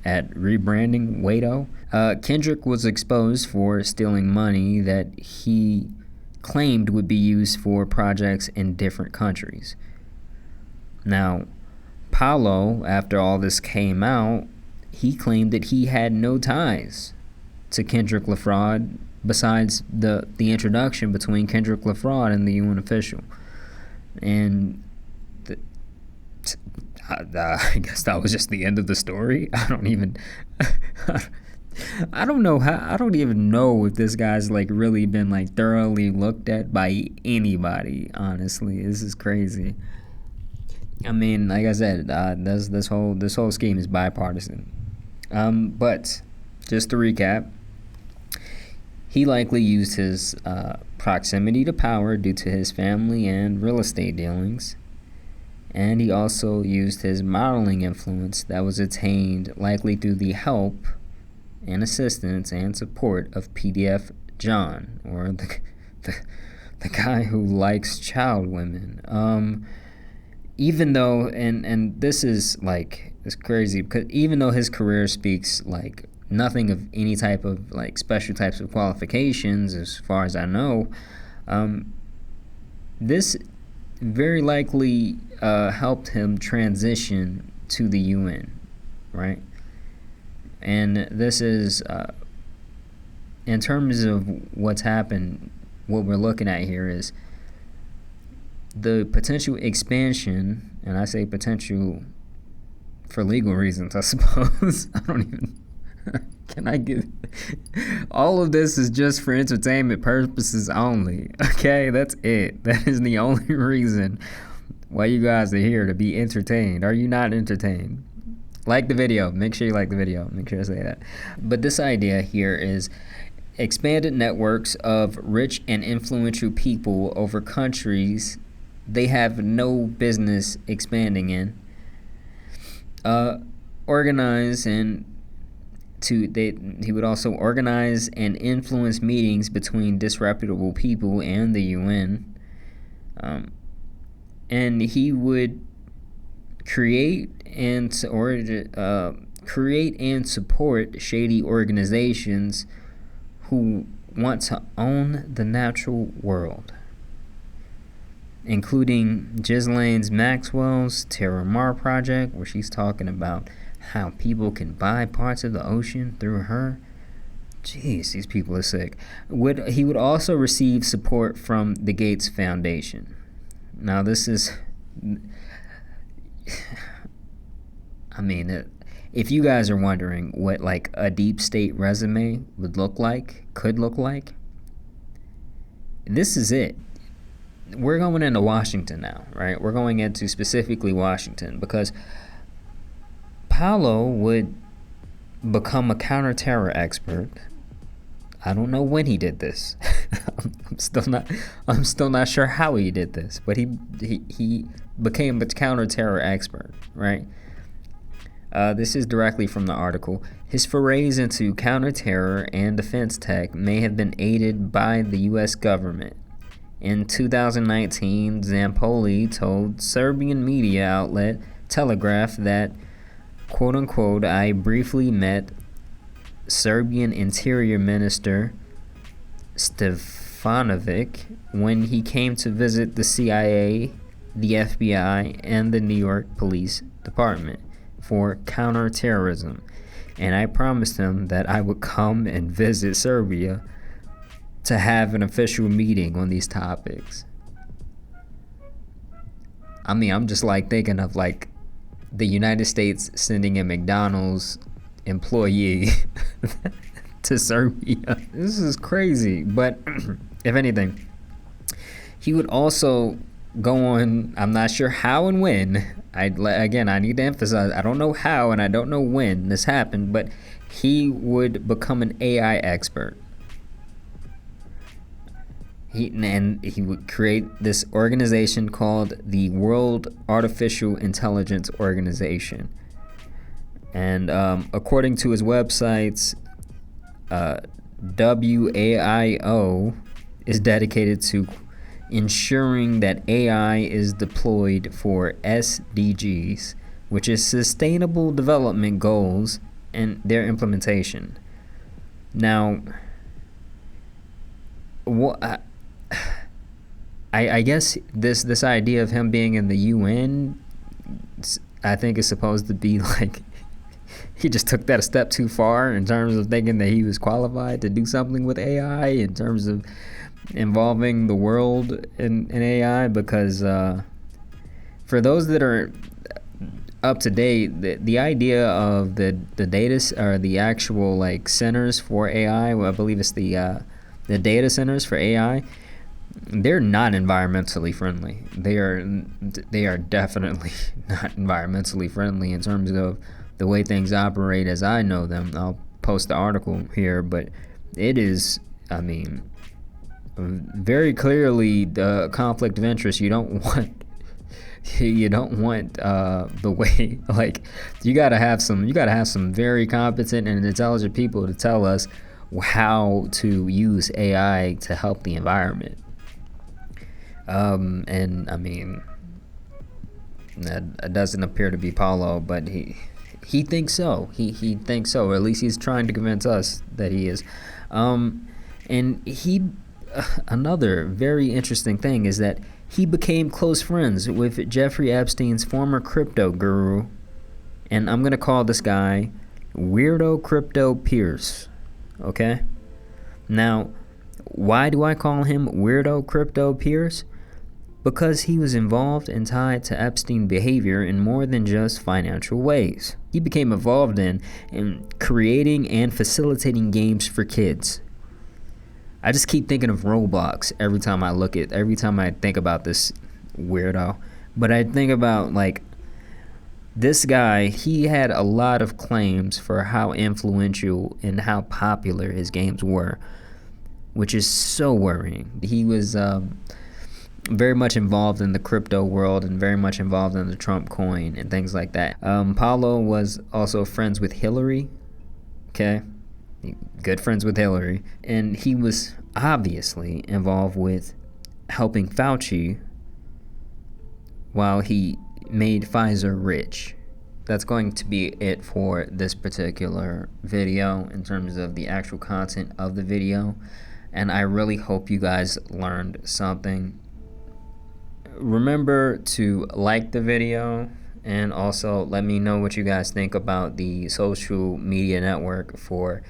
at rebranding WATO. Kendrick was exposed for stealing money that he claimed would be used for projects in different countries. Now, Paolo, after all this came out, he claimed that he had no ties to Kendrick LaFraud besides the introduction between Kendrick LaFraud and the UN official. And I guess that was just the end of the story. I don't even I don't even know if this guy's like really been like thoroughly looked at by anybody, honestly. This is crazy. I mean, like I said, this whole scheme is bipartisan. But just to recap, he likely used his proximity to power due to his family and real estate dealings. And he also used his modeling influence that was attained likely through the help and assistance and support of PDF John, or the guy who likes child women. Even though, and this is like, it's crazy, because even though his career speaks like nothing of any type of like special types of qualifications, as far as I know, this very likely helped him transition to the UN, right? And this is, in terms of what's happened, what we're looking at here is the potential expansion, and I say potential for legal reasons, I suppose. I don't even... Can I give... All of this is just for entertainment purposes only, okay? That's it. That is the only reason why you guys are here, to be entertained. Are you not entertained? Like the video. Make sure you like the video. Make sure I say that. But this idea here is expanded networks of rich and influential people over countries they have no business expanding in. Organize and he would also organize and influence meetings between disreputable people and the UN. And he would create and support shady organizations who want to own the natural world, including Ghislaine Maxwell's Terra Mar project, where she's talking about how people can buy parts of the ocean through her. Jeez, these people are sick. He would also receive support from the Gates Foundation. Now, this is... I mean, if you guys are wondering what, like, a deep state resume would look like, could look like, this is it. We're going into Washington now, right? We're going into specifically Washington, because Paolo would become a counterterror expert. I don't know when he did this. I'm still not sure how he did this, but he became a counterterror expert, right? This is directly from the article. His forays into counterterror and defense tech may have been aided by the U.S. government. In 2019, Zapolli told Serbian media outlet Telegraph that, quote-unquote, I briefly met Serbian Interior Minister Stefanovic when he came to visit the CIA, the FBI, and the New York Police Department for counterterrorism, and I promised him that I would come and visit Serbia to have an official meeting on these topics. I mean, I'm just like thinking of like the United States sending a McDonald's employee to Serbia. This is crazy. But if anything, he would also go on, I'm not sure how and when. I need to emphasize, I don't know how and I don't know when this happened, but he would become an AI expert. He would create this organization called the World Artificial Intelligence Organization. And according to his websites, WAIO is dedicated to ensuring that AI is deployed for SDGs, which is Sustainable Development Goals, and their implementation. Now, I guess this idea of him being in the UN, I think is supposed to be like, he just took that a step too far in terms of thinking that he was qualified to do something with AI, in terms of involving the world in AI, because for those that are up to date, the idea of the data or the actual like centers for AI, well, I believe it's the data centers for AI, they're not environmentally friendly. They are definitely not environmentally friendly in terms of the way things operate as I know them. I'll post the article here, but it is, I mean, very clearly the conflict of interest. You don't want the way, like, you gotta have some very competent and intelligent people to tell us how to use AI to help the environment. And I mean, that doesn't appear to be Paolo, but he thinks so. He thinks so, or at least he's trying to convince us that he is. And another very interesting thing is that he became close friends with Jeffrey Epstein's former crypto guru, and I'm gonna call this guy Weirdo Crypto Pierce. Okay? Now, why do I call him Weirdo Crypto Pierce? Because he was involved and tied to Epstein behavior in more than just financial ways. He became involved in creating and facilitating games for kids. I just keep thinking of Roblox every time I think about this weirdo. But I think about, like, this guy, he had a lot of claims for how influential and how popular his games were, which is so worrying. He was very much involved in the crypto world and very much involved in the Trump coin and things like that. Paolo was also friends with Hillary, okay? Good friends with Hillary. And he was obviously involved with helping Fauci while he made Pfizer rich. That's going to be it for this particular video in terms of the actual content of the video. And I really hope you guys learned something. Remember to like the video, and also let me know what you guys think about the social media network for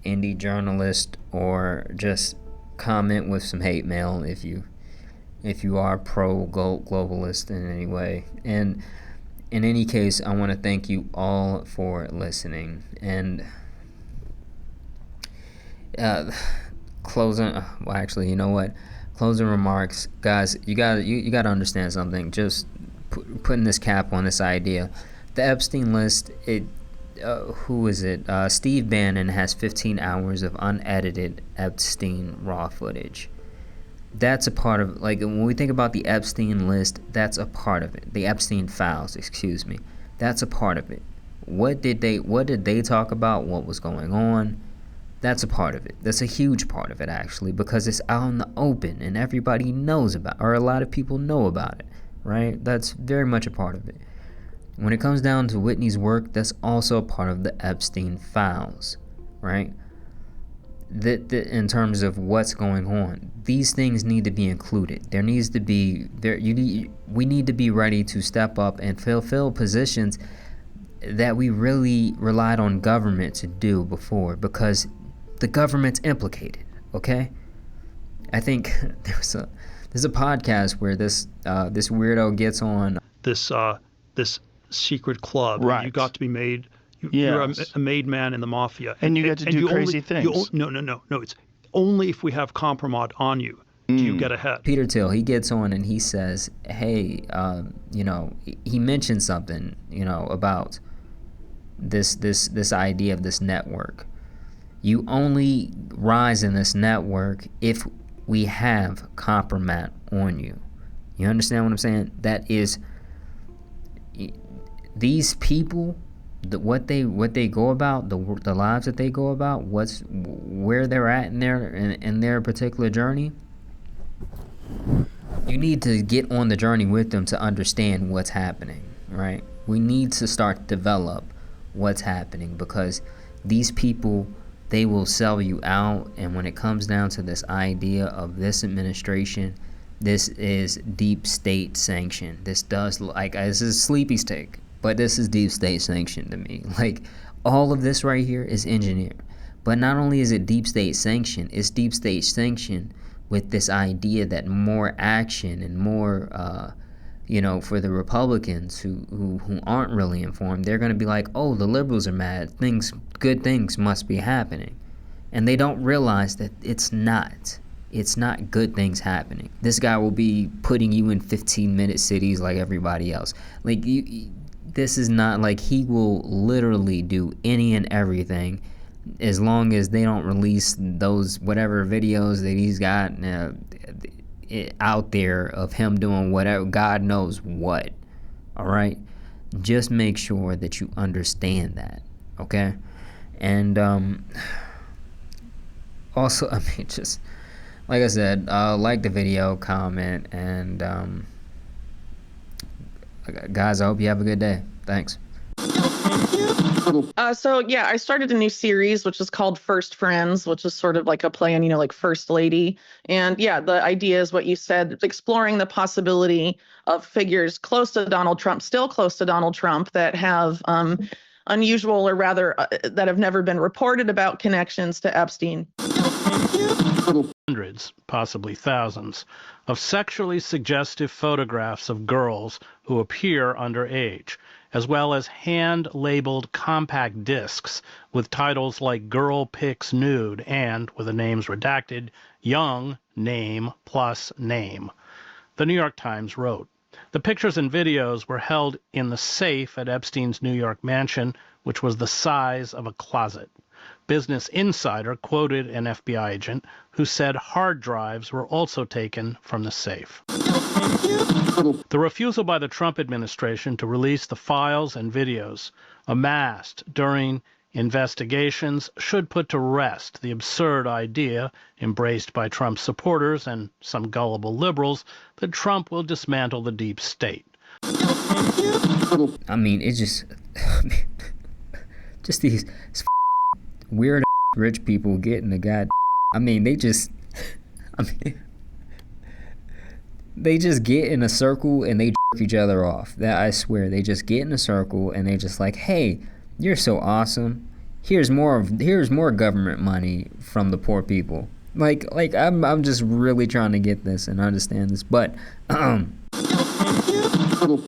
indie journalists, or just comment with some hate mail if you are pro-globalist in any way. And in any case, I want to thank you all for listening. And closing remarks, guys. You gotta understand something. Just putting this cap on this idea. The Epstein list. Who is it? Steve Bannon has 15 hours of unedited Epstein raw footage. That's a part of, like, when we think about the Epstein list, that's a part of it. The Epstein files, excuse me. That's a part of it. What did they talk about? What was going on? That's a part of it. That's a huge part of it, actually, because it's out in the open and everybody knows about it, or a lot of people know about it, right? That's very much a part of it. When it comes down to Whitney's work, that's also part of the Epstein files, right? In terms of what's going on, these things need to be included. We need to be ready to step up and fulfill positions that we really relied on government to do before, because the government's implicated. Okay, I think there's a podcast where this weirdo gets on this secret club. Right. You got to be made. Yes. You're a made man in the mafia, and you get to do crazy things. No. It's only if we have compromise on you do you get ahead. Peter Thiel, he gets on and he says, hey, he mentioned something, about this idea of this network. You only rise in this network if we have compromise on you. You understand what I'm saying? That is, these people, what they go about, the lives that they go about, where they're at in their particular journey. You need to get on the journey with them to understand what's happening, right? We need to start to develop what's happening, because these people, they will sell you out. And when it comes down to this idea of this administration, this is deep state sanctioned. This is sleepy steak, but this is deep state sanctioned to me. Like, all of this right here is engineered. But not only is it deep state sanctioned, it's deep state sanctioned with this idea that more action and more you know, for the Republicans who aren't really informed, they're going to be like, oh, the liberals are mad. Good things must be happening. And they don't realize that it's not. It's not good things happening. This guy will be putting you in 15-minute cities like everybody else. Like, this is not like, he will literally do any and everything as long as they don't release those whatever videos that he's got out there of him doing whatever, God knows what. All right, just make sure that you understand that, okay? And also, I mean, just like I said, like the video, comment, and guys, I hope you have a good day. Thanks. So yeah, I started a new series which is called First Friends, which is sort of like a play on, you know, like First Lady. And yeah, the idea is what you said, exploring the possibility of figures close to Donald Trump, still close to Donald Trump, that have unusual, or rather that have never been reported about, connections to Epstein. Hundreds, possibly thousands, of sexually suggestive photographs of girls who appear underage, as well as hand-labeled compact discs with titles like Girl Pics Nude and, with the names redacted, Young Name plus Name. The New York Times wrote, the pictures and videos were held in the safe at Epstein's New York mansion, which was the size of a closet. Business Insider quoted an FBI agent who said hard drives were also taken from the safe. The refusal by the Trump administration to release the files and videos amassed during investigations should put to rest the absurd idea, embraced by Trump's supporters and some gullible liberals, that Trump will dismantle the deep state. I mean, it's just these weird rich people getting the god. I mean, they just get in a circle and they jerk each other off. That, I swear, they just get in a circle and they just like, hey, you're so awesome. Here's more government money from the poor people. Like I'm just really trying to get this and understand this, but